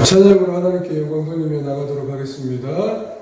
찬양으로 하나님께 영광 돌리며 나가도록 하겠습니다.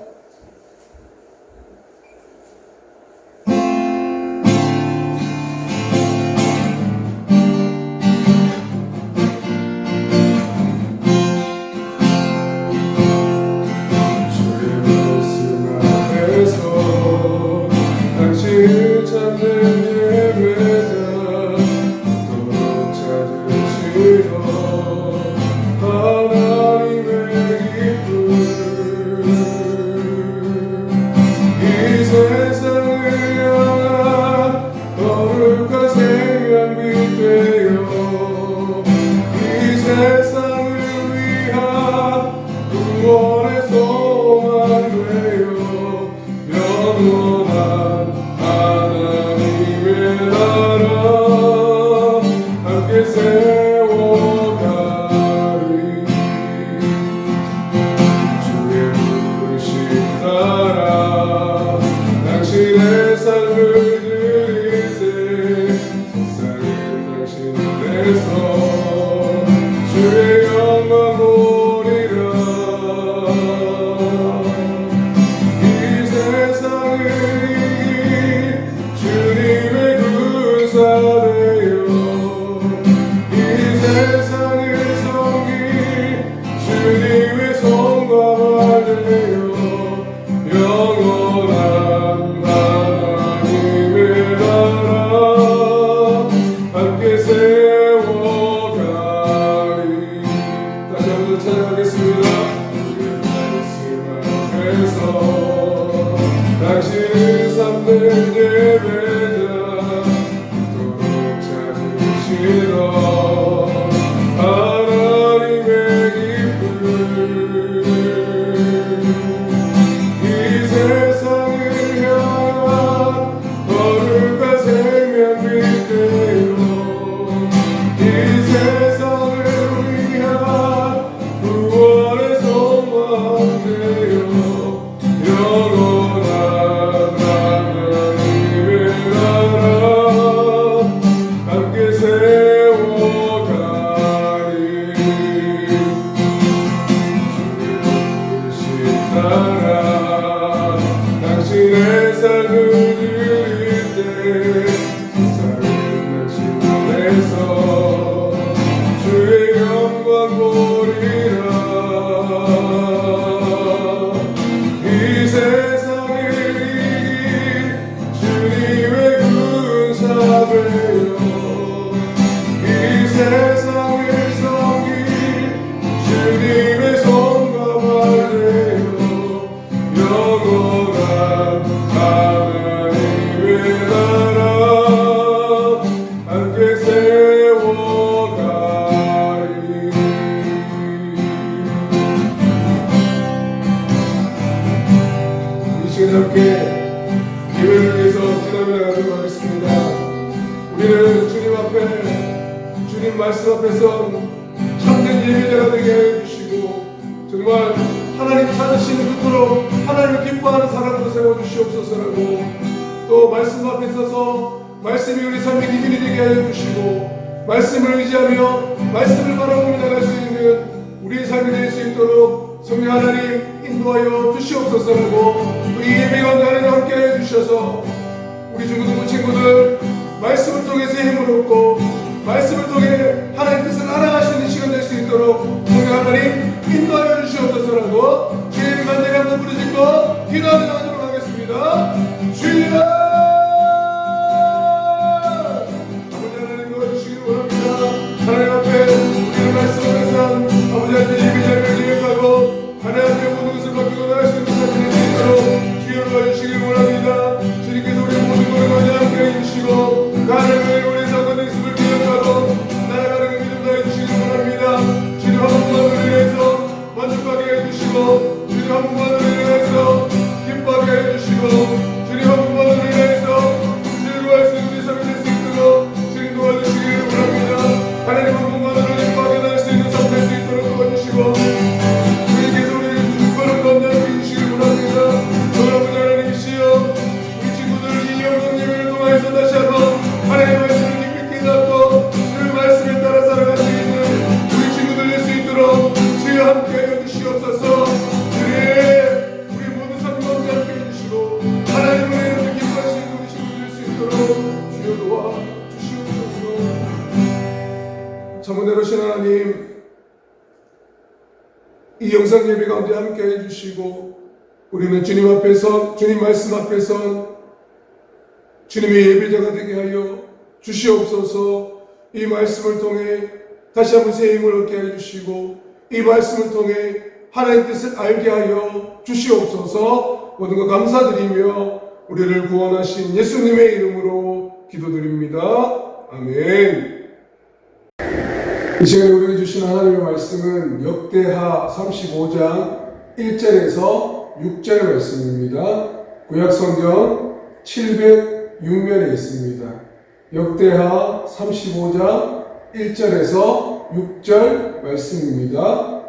말씀 앞에서 참된 예배자가 되게 하여 주시고 정말 하나님 찾으시는 그토록 하나님을 기뻐하는 사람으로 세워주시옵소서라고 또 말씀 앞에 서서 말씀이 우리 삶의 기준이 되게 하여 주시고 말씀을 의지하며 말씀을 바라보며 나갈 수 있는 우리의 삶이 될 수 있도록 성령 하나님 인도하여 주시옵소서라고 또 이 예배 가운데 하나님 함께 하여 주셔서 우리 중고등부 친구들 말씀을 통해서 힘을 얻고 말씀을 통해 하나님 뜻을 알아가시는 시간 될 수 있도록 성령 하나님 인도하여 주시옵소서라고 주의 이름 간절히 한번 부르짖고 기도하며 나가도록 하겠습니다. 주여 아버지 하나님 도와주시기를 원합니다. 하나님 앞에 우리의 말씀을 위해서 아버지한테 예배자를 기획하고 하나님 앞에 모든 것을 맡기고 나갈 수 있는 삶이 될 수 있도록 주여 도와주시기를 원합니다. 주님께서 우리의 모든 것을 먼저 함께 해주시고 하나님의 우리 사건의 있음을 기억하고 나아가는 믿음 더해주시기를 원합니다. 주님 한 분만을 위해서 만족하게 해주시고 주님 한 분만을 위해서 기뻐하게 해주시고 주님 한 분만을 위해서 즐거워할 수 있는 삶이 될 수 있도록 주님 도와주시기를 원합니다. 하나님 한 분만을 기뻐하게 날 수 있는 삶 될 수 있도록 도와주시고 주님께서 우리를 주권을 건너게 해주시기를 원합니다. 여러분 하나님이시여 우리 친구들 이 영광 예배를 통해서 다시 한번 하나님의 말씀을 깊이 깨닫고 그 말씀에 따라 살아갈 수 있는 우리 친구들 될 수 있도록 주여 함께 이 영상 예배 가운데 함께 해주시고 우리는 주님 앞에서 주님 말씀 앞에서 주님의 예배자가 되게 하여 주시옵소서. 이 말씀을 통해 다시 한번 새 힘을 얻게 해주시고 이 말씀을 통해 하나님의 뜻을 알게 하여 주시옵소서. 모든 것 감사드리며 우리를 구원하신 예수님의 이름으로 기도드립니다. 아멘. 이 시간에 우리에게 주신 하나님의 말씀은 역대하 35장 1절에서 6절 말씀입니다. 구약성경 706면에 있습니다. 역대하 35장 1절에서 6절 말씀입니다.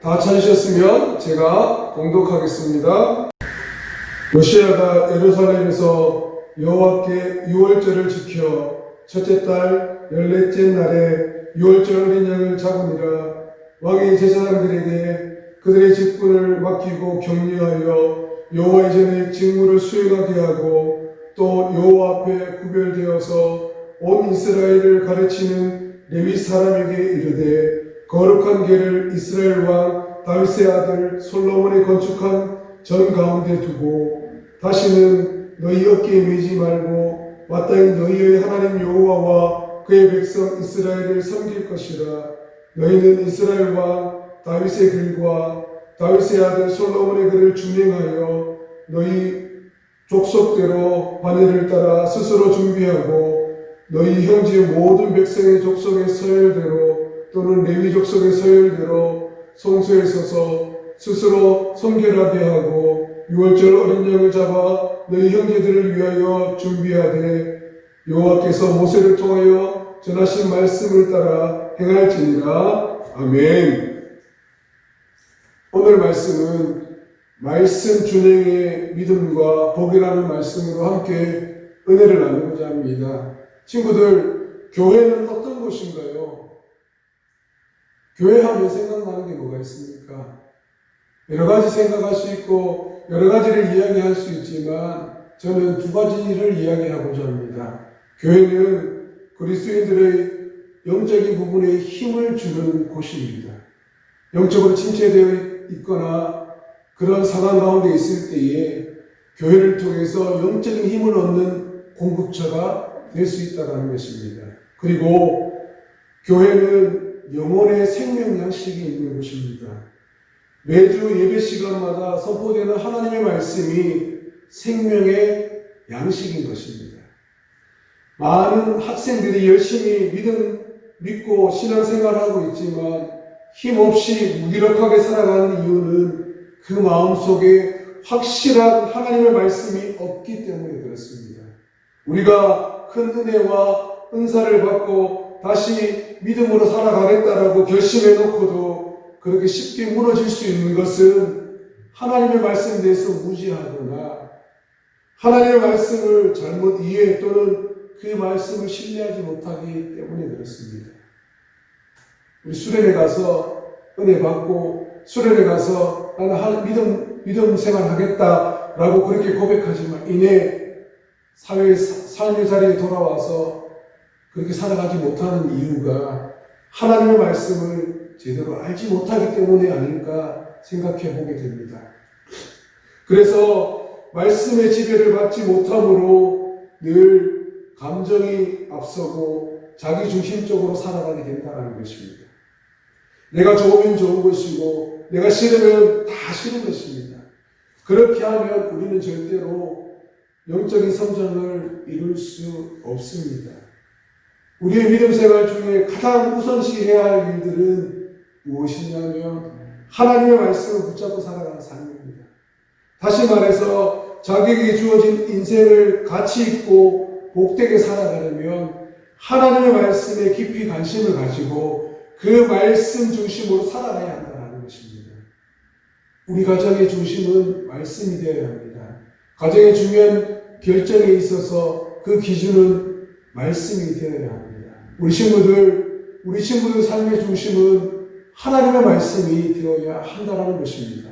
다 찾으셨으면 제가 봉독하겠습니다. 요시야가 예루살렘에서 여호와께 유월절을 지켜 첫째 달 14째 날에 유월절 어린 양을 잡으니라. 왕이 제사장들에게 그들의 직분을 맡기고 격려하여 여호와 이전에 직무를 수행하게 하고 또 여호와 앞에 구별되어서 온 이스라엘을 가르치는 레위 사람에게 이르되 거룩한 궤를 이스라엘 왕 다윗의 아들 솔로몬이 건축한 전 가운데 두고 다시는 너희 어깨에 매지 말고 마땅히 너희의 하나님 여호와와 그의 백성 이스라엘을 섬길 것이라. 너희는 이스라엘 왕 다윗의 글과 다윗의 아들 솔로몬의 글을 준행하여 너희 족속대로 반열을 따라 스스로 준비하고 너희 형제 모든 백성의 족속의 서열대로 또는 레위 족속의 서열대로 성소에 서서 스스로 성결하게 하고 유월절 어린 양을 잡아 너희 형제들을 위하여 준비하되 여호와께서 모세를 통하여 전하신 말씀을 따라 행할지니라. 아멘. 오늘 말씀은 말씀 준행의 믿음과 복이라는 말씀으로 함께 은혜를 나누고자 합니다. 친구들, 교회는 어떤 곳인가요? 교회 하면 생각나는 게 뭐가 있습니까? 여러 가지 생각할 수 있고 여러 가지를 이야기할 수 있지만 저는 두 가지를 이야기하고자 합니다. 교회는 그리스도인들의 영적인 부분에 힘을 주는 곳입니다. 영적으로 침체되어 있거나 그런 상황 가운데 있을 때에 교회를 통해서 영적인 힘을 얻는 공급처가 될 수 있다는 것입니다. 그리고 교회는 영혼의 생명 양식이 있는 곳입니다. 매주 예배 시간마다 선포되는 하나님의 말씀이 생명의 양식인 것입니다. 많은 학생들이 열심히 믿고 신앙생활을 하고 있지만 힘없이 무기력하게 살아가는 이유는 그 마음속에 확실한 하나님의 말씀이 없기 때문에 그렇습니다. 우리가 큰 은혜와 은사를 받고 다시 믿음으로 살아가겠다라고 결심해 놓고도 그렇게 쉽게 무너질 수 있는 것은 하나님의 말씀에 대해서 무지하거나 하나님의 말씀을 잘못 이해 또는 그 말씀을 신뢰하지 못하기 때문에 그렇습니다. 우리 수련회 가서 은혜 받고 수련회 가서 나는 믿음 생활 하겠다라고 그렇게 고백하지만 이내 삶의 자리에 돌아와서 그렇게 살아가지 못하는 이유가 하나님의 말씀을 제대로 알지 못하기 때문이 아닐까 생각해 보게 됩니다. 그래서 말씀의 지배를 받지 못함으로 늘 감정이 앞서고 자기 중심적으로 살아가게 된다는 것입니다. 내가 좋으면 좋은 것이고 내가 싫으면 다 싫은 것입니다. 그렇게 하면 우리는 절대로 영적인 성장을 이룰 수 없습니다. 우리의 믿음 생활 중에 가장 우선시해야 할 일들은 무엇이냐면 하나님의 말씀을 붙잡고 살아가는 삶입니다. 다시 말해서 자기에게 주어진 인생을 가치 있고 복되게 살아가려면 하나님의 말씀에 깊이 관심을 가지고 그 말씀 중심으로 살아가야 한다는 것입니다. 우리 가정의 중심은 말씀이 되어야 합니다. 가정의 중요한 결정에 있어서 그 기준은 말씀이 되어야 합니다. 우리 친구들 삶의 중심은 하나님의 말씀이 되어야 한다는 것입니다.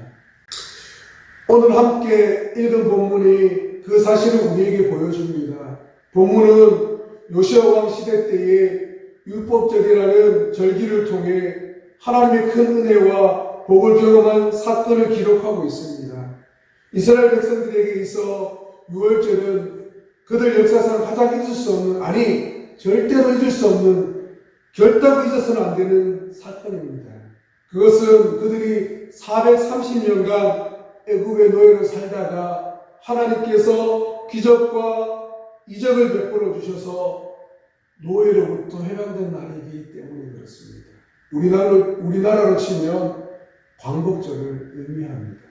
오늘 함께 읽은 본문이 그 사실을 우리에게 보여줍니다. 본문은 요시야 왕 시대 때에 율법절이라는 절기를 통해 하나님의 큰 은혜와 복을 경험한 사건을 기록하고 있습니다. 이스라엘 백성들에게 있어 유월절은 그들 역사상 가장 잊을 수 없는, 아니 절대로 잊을 수 없는, 결단코 잊어서는 안 되는 사건입니다. 그것은 그들이 430년간 애굽의 노예로 살다가 하나님께서 기적과 이적을 베풀어 주셔서 노예로부터 해방된 날이기 때문에 그렇습니다. 우리나라로 치면 광복절을 의미합니다.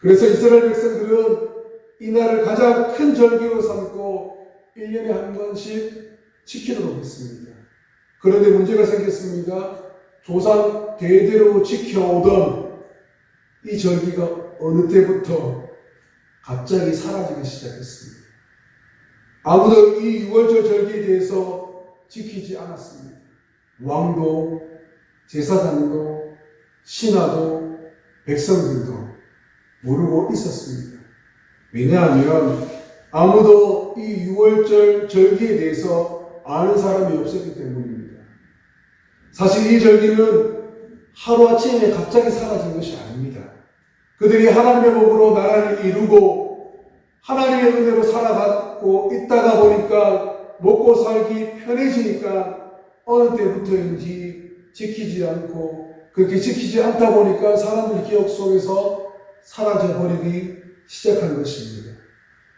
그래서 이스라엘 백성들은 이 날을 가장 큰 절기로 삼고 1년에 한 번씩 지키도록 했습니다. 그런데 문제가 생겼습니다. 조상 대대로 지켜오던 이 절기가 어느 때부터 갑자기 사라지기 시작했습니다. 아무도 이 유월절 절기에 대해서 지키지 않았습니다. 왕도, 제사장도, 신하도, 백성들도 모르고 있었습니다. 왜냐하면 아무도 이 유월절 절기에 대해서 아는 사람이 없었기 때문입니다. 사실 이 절기는 하루아침에 갑자기 사라진 것이 아닙니다. 그들이 하나님의 복으로 나라를 이루고 하나님의 은혜로 살아가고 있다가 보니까 먹고 살기 편해지니까 어느 때부터인지 지키지 않고, 그렇게 지키지 않다 보니까 사람들 기억 속에서 사라져버리기 시작한 것입니다.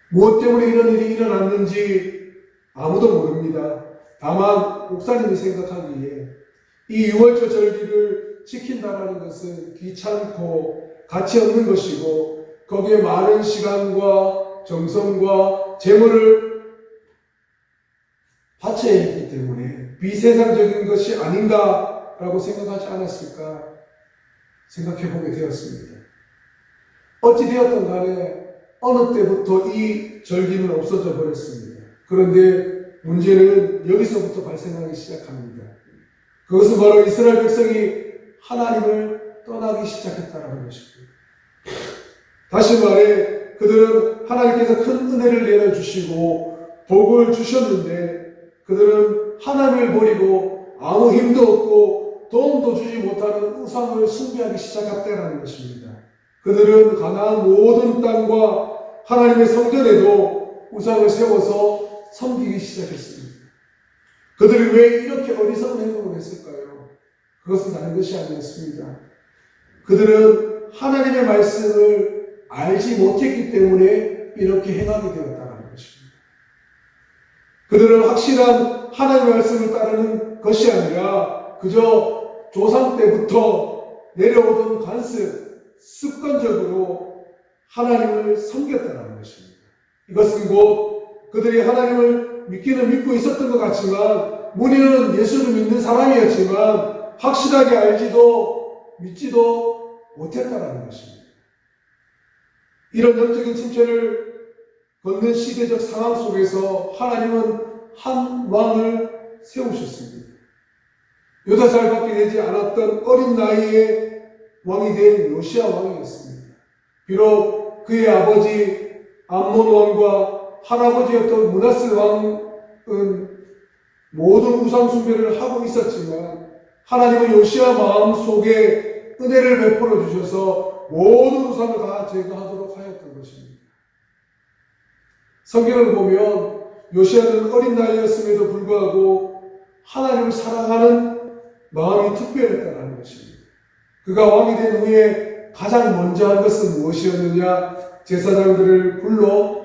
무엇 때문에 이런 일이 일어났는지 아무도 모릅니다. 다만 목사님이 생각하기에 이 유월절 절기를 지킨다는 것은 귀찮고 가치 없는 것이고 거기에 많은 시간과 정성과 재물을 바쳐야 했기 때문에 비세상적인 것이 아닌가라고 생각하지 않았을까 생각해보게 되었습니다. 어찌되었든 간에 어느 때부터 이 절기는 없어져 버렸습니다. 그런데 문제는 여기서부터 발생하기 시작합니다. 그것은 바로 이스라엘 백성이 하나님을 떠나기 시작했다는 것입니다. 다시 말해 그들은 하나님께서 큰 은혜를 내려주시고 복을 주셨는데 그들은 하나님을 버리고 아무 힘도 없고 도움도 주지 못하는 우상을 숭배하기 시작했다는 것입니다. 그들은 가나안 모든 땅과 하나님의 성전에도 우상을 세워서 섬기기 시작했습니다. 그들이 왜 이렇게 어리석은 행동을 했을까요? 그것은 다른 것이 아니었습니다. 그들은 하나님의 말씀을 알지 못했기 때문에 이렇게 행하게 되었다는 것입니다. 그들은 확실한 하나님의 말씀을 따르는 것이 아니라 그저 조상 때부터 내려오던 관습, 습관적으로 하나님을 섬겼다는 것입니다. 이것은 곧 그들이 하나님을 믿기는 믿고 있었던 것 같지만 문의는 예수를 믿는 사람이었지만 확실하게 알지도 믿지도 못했다는 것입니다. 이런 영적인 침체를 걷는 시대적 상황 속에서 하나님은 한 왕을 세우셨습니다. 8살밖에 되지 않았던 어린 나이에 왕이 된 요시야 왕이었습니다. 비록 그의 아버지 암몬 왕과 할아버지였던 므낫세 왕은 모든 우상 숭배를 하고 있었지만 하나님은 요시야 마음속에 은혜를 베풀어 주셔서 모든 우상을 다 제거하도록 하였던 것입니다. 성경을 보면 요시야는 어린 나이였음에도 불구하고 하나님을 사랑하는 마음이 특별했다는 것입니다. 그가 왕이 된 후에 가장 먼저 한 것은 무엇이었느냐? 제사장들을 불러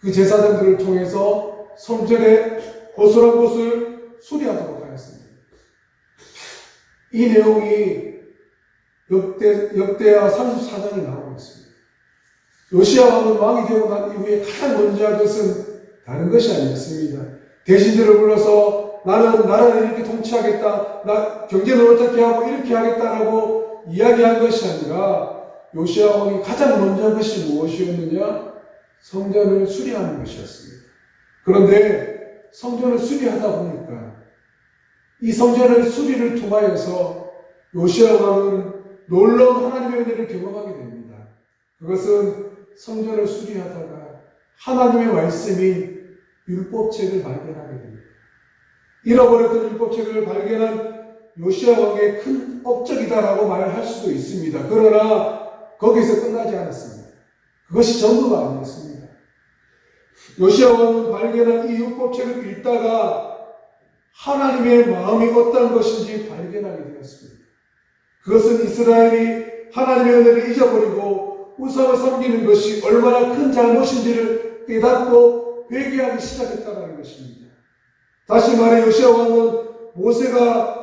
그 제사장들을 통해서 성전의 고스란한 곳을 수리하도록 하였습니다. 이 내용이 역대하 34장에 나오고 있습니다. 요시야 왕은 왕이 되고 난 이후에 가장 먼저 한 것은 다른 것이 아니었습니다. 대신들을 불러서 나는 나라를 이렇게 통치하겠다, 나 경제는 어떻게 하고 이렇게 하겠다라고 이야기한 것이 아니라 요시야 왕이 가장 먼저 한 것이 무엇이었느냐? 성전을 수리하는 것이었습니다. 그런데 성전을 수리하다 보니까 이 성전의 수리를 통하여서 요시야 왕은 놀라운 하나님의 은혜를 경험하게 됩니다. 그것은 성전을 수리하다가 하나님의 말씀인 율법책을 발견하게 됩니다. 잃어버렸던 율법책을 발견한 요시야 왕의 큰 업적이다라고 말할 수도 있습니다. 그러나 거기서 끝나지 않았습니다. 그것이 전부가 아니었습니다. 요시야 왕은 발견한 이 율법책을 읽다가 하나님의 마음이 어떤 것인지 발견하게 되었습니다. 그것은 이스라엘이 하나님의 은혜를 잊어버리고 우상을 섬기는 것이 얼마나 큰 잘못인지를 깨닫고 회개하기 시작했다는 것입니다. 다시 말해 요시야 왕은 모세가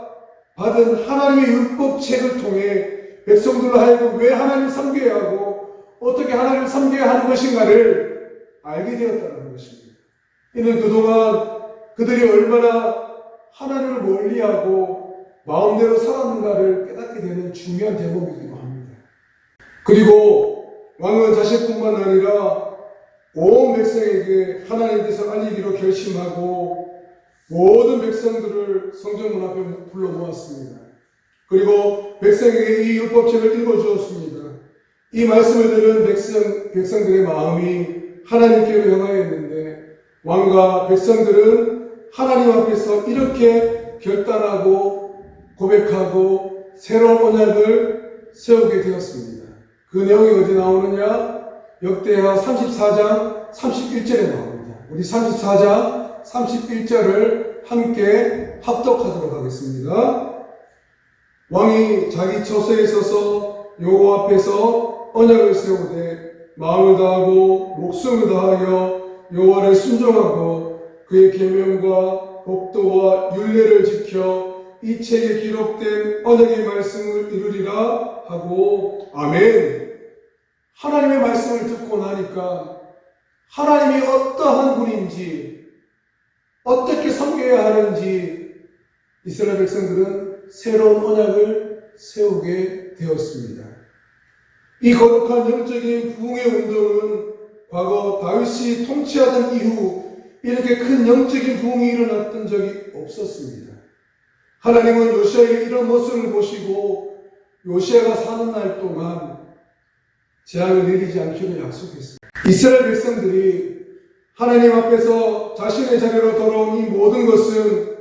받은 하나님의 율법책을 통해 백성들로 하여금 왜 하나님을 섬겨야 하고 어떻게 하나님을 섬겨야 하는 것인가를 알게 되었다는 것입니다. 이는 그동안 그들이 얼마나 하나님을 멀리하고 마음대로 살았는가를 깨닫게 되는 중요한 대목이기도 합니다. 그리고 왕은 자신뿐만 아니라 온 백성에게 하나님의 뜻을 알리기로 결심하고 모든 백성들을 성전문 앞에 불러 모았습니다. 그리고 백성에게 이 율법책을 읽어주었습니다. 이 말씀을 들은 백성들의 마음이 하나님께로 향하였는데 왕과 백성들은 하나님 앞에서 이렇게 결단하고 고백하고 새로운 언약을 세우게 되었습니다. 그 내용이 어디 나오느냐? 역대하 34장 31절에 나옵니다. 우리 34장 31절을 함께 합독하도록 하겠습니다. 왕이 자기 처소에 서서 여호와 앞에서 언약을 세우되 마음을 다하고 목숨을 다하여 여호와를 순종하고 그의 계명과 법도와 율례를 지켜 이 책에 기록된 언약의 말씀을 이루리라 하고 아멘. 하나님의 말씀을 듣고 나니까 하나님이 어떠한 분인지 어떻게 섬겨야 하는지 이스라엘 백성들은 새로운 언약을 세우게 되었습니다. 이 거룩한 영적인 부흥의 운동은 과거 다윗이 통치하던 이후 이렇게 큰 영적인 부흥이 일어났던 적이 없었습니다. 하나님은 요시아의 이런 모습을 보시고 요시아가 사는 날 동안 재앙을 내리지 않기로 약속했습니다. 이스라엘 백성들이 하나님 앞에서 자신의 자리로 돌아온 이 모든 것은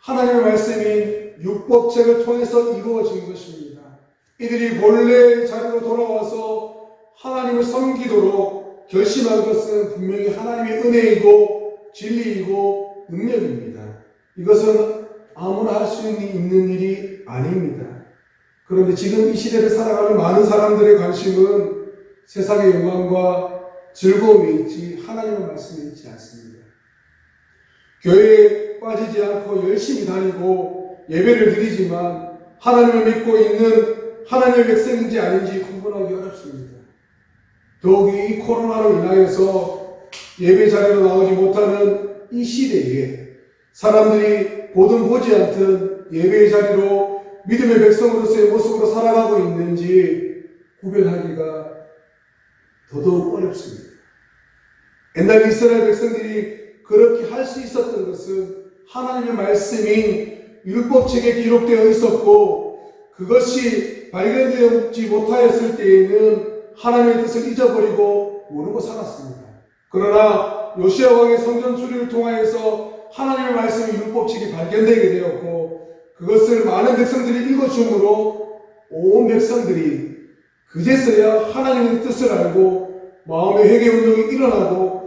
하나님의 말씀인 율법책을 통해서 이루어진 것입니다. 이들이 본래의 자리로 돌아와서 하나님을 섬기도록 결심한 것은 분명히 하나님의 은혜이고 진리이고 능력입니다. 이것은 아무나 할 수 있는 일이 아닙니다. 그런데 지금 이 시대를 살아가는 많은 사람들의 관심은 세상의 영광과 즐거움에 있지 하나님의 말씀에 있지 않습니다. 교회에 빠지지 않고 열심히 다니고 예배를 드리지만 하나님을 믿고 있는 하나님의 백성인지 아닌지 구분하기 어렵습니다. 더욱이 이 코로나로 인하여서 예배 자리로 나오지 못하는 이 시대에 사람들이 보든 보지 않든 예배의 자리로 믿음의 백성으로서의 모습으로 살아가고 있는지 구별하기가 더더욱 어렵습니다. 옛날 이스라엘 백성들이 그렇게 할 수 있었던 것은 하나님의 말씀인 율법책에 기록되어 있었고 그것이 발견되지 못하였을 때에는 하나님의 뜻을 잊어버리고 모르고 살았습니다. 그러나 요시야 왕의 성전 수리를 통하여서 하나님의 말씀의 율법책이 발견되게 되었고 그것을 많은 백성들이 읽어줌으로 온 백성들이 그제서야 하나님의 뜻을 알고 마음의 회개 운동이 일어나고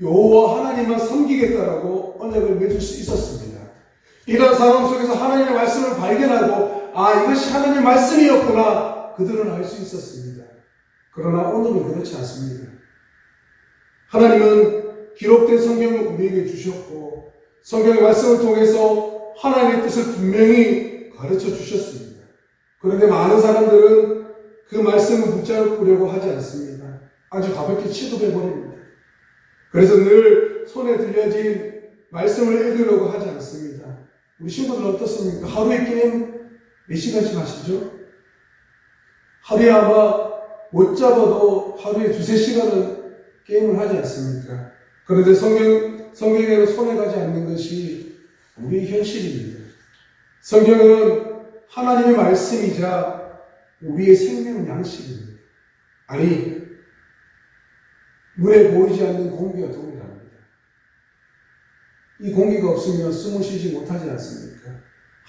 여호와 하나님만 섬기겠다라고 언약을 맺을 수 있었습니다. 이런 상황 속에서 하나님의 말씀을 발견하고 이것이 하나님의 말씀이었구나 그들은 알 수 있었습니다. 그러나 오늘은 그렇지 않습니다. 하나님은 기록된 성경을 우리에게 주셨고 성경의 말씀을 통해서 하나님의 뜻을 분명히 가르쳐 주셨습니다. 그런데 많은 사람들은 그 말씀을 붙잡으려고 하지 않습니다. 아주 가볍게 취급해버립니다. 그래서 늘 손에 들려진 말씀을 읽으려고 하지 않습니다. 우리 친구들은 어떻습니까? 하루에 게임 몇 시간씩 하시죠? 하루에 아마 못 잡아도 하루에 2-3시간은 게임을 하지 않습니까? 그런데 성경에는 손에 가지 않는 것이 우리의 현실입니다. 성경은 하나님의 말씀이자 우리의 생명 양식입니다. 아니, 눈에 보이지 않는 공기와 동일합니다. 이 공기가 없으면 숨을 쉬지 못하지 않습니까?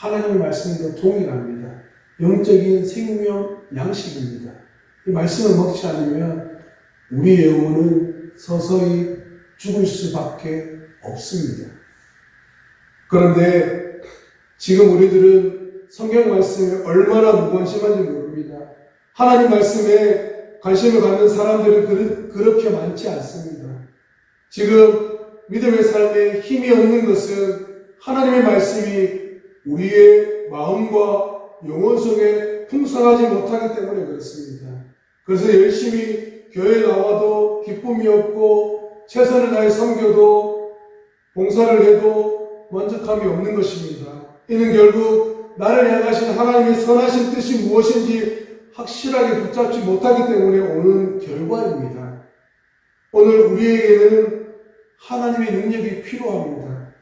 하나님의 말씀도 동일합니다. 영적인 생명 양식입니다. 이 말씀을 먹지 않으면 우리의 영혼은 서서히 죽을 수밖에 없습니다. 그런데 지금 우리들은 성경 말씀에 얼마나 무관심한지 모릅니다. 하나님 말씀에 관심을 갖는 사람들은 그렇게 많지 않습니다. 지금 믿음의 삶에 힘이 없는 것은 하나님의 말씀이 우리의 마음과 영혼 속에 풍성하지 못하기 때문에 그렇습니다. 그래서 열심히 교회에 나와도 기쁨이 없고 최선을 다해 섬겨도 봉사를 해도 만족함이 없는 것입니다. 이는 결국 나를 향하신 하나님의 선하신 뜻이 무엇인지 확실하게 붙잡지 못하기 때문에 오는 결과입니다. 오늘 우리에게는 하나님의 능력이 필요합니다.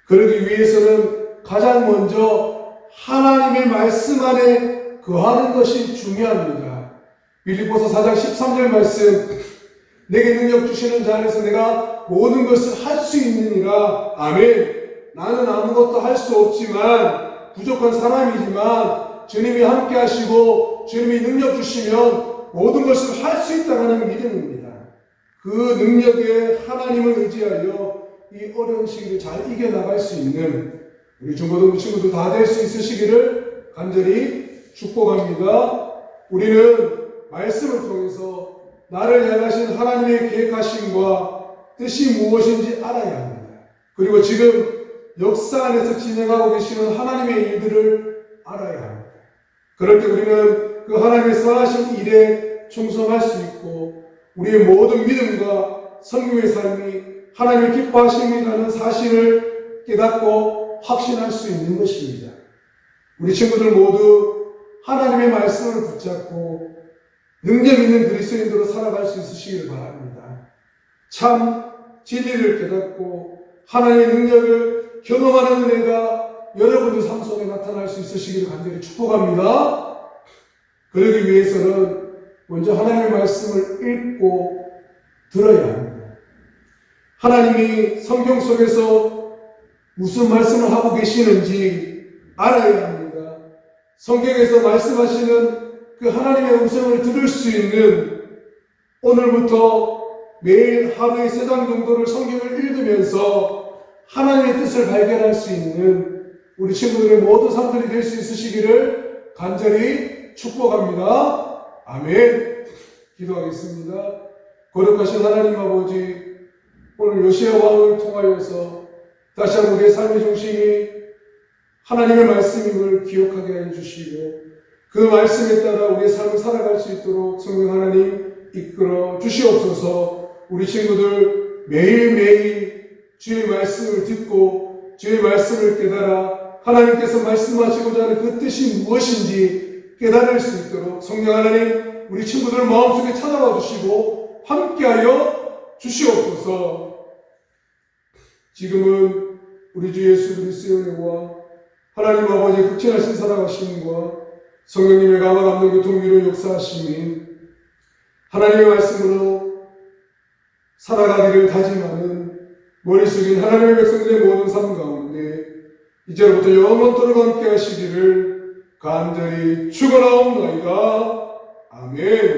그러기 위해서는 가장 먼저 하나님의 말씀 안에 거하는 것이 중요합니다. 빌립보서 4장 13절 말씀, 내게 능력 주시는 자 안에서 내가 모든 것을 할 수 있느니라. 아멘. 나는 아무것도 할 수 없지만 부족한 사람이지만 주님이 함께 하시고 주님이 능력 주시면 모든 것을 할 수 있다는 믿음입니다. 그 능력에 하나님을 의지하여 이 어려운 시기를 잘 이겨나갈 수 있는 우리 중고등부 친구들 다 될 수 있으시기를 간절히 축복합니다. 우리는 말씀을 통해서 나를 향하신 하나님의 계획하심과 뜻이 무엇인지 알아야 합니다. 그리고 지금 역사 안에서 진행하고 계시는 하나님의 일들을 알아야 합니다. 그럴 때 우리는 그 하나님의 선하신 일에 충성할 수 있고 우리의 모든 믿음과 성령의 삶이 하나님의 기뻐하심이라는 사실을 깨닫고 확신할 수 있는 것입니다. 우리 친구들 모두 하나님의 말씀을 붙잡고 능력 있는 그리스도인으로 살아갈 수 있으시길 바랍니다. 참 진리를 깨닫고 하나님의 능력을 경험하는 은혜가 여러분의 삶 속에 나타날 수 있으시기를 간절히 축복합니다. 그러기 위해서는 먼저 하나님의 말씀을 읽고 들어야 합니다. 하나님이 성경 속에서 무슨 말씀을 하고 계시는지 알아야 합니다. 성경에서 말씀하시는 그 하나님의 음성을 들을 수 있는 오늘부터 매일 하루에 3장 정도를 성경을 읽으면서 하나님의 뜻을 발견할 수 있는 우리 친구들의 모든 삶들이 될 수 있으시기를 간절히 축복합니다. 아멘. 기도하겠습니다. 거룩하신 하나님 아버지, 오늘 요시야 왕을 통하여서 다시 한번 우리의 삶의 중심이 하나님의 말씀임을 기억하게 해주시고 그 말씀에 따라 우리의 삶을 살아갈 수 있도록 성령 하나님 이끌어 주시옵소서. 우리 친구들 매일매일 주의 말씀을 듣고 주의 말씀을 깨달아 하나님께서 말씀하시고자 하는 그 뜻이 무엇인지 깨달을 수 있도록 성령 하나님 우리 친구들 마음속에 찾아와 주시고 함께하여 주시옵소서. 지금은 우리 주 예수 그리스도의 은혜와 하나님 아버지의 극진하신 사랑하심과 성령님의 감화 감동 교통 위로 역사하심이 하나님의 말씀으로 살아가기를 다짐하는 머리 숙인 하나님의 백성들의 모든 삶 가운데 이제부터 영원토록 함께 하시기를 간절히 축원하옵나이다. 아멘.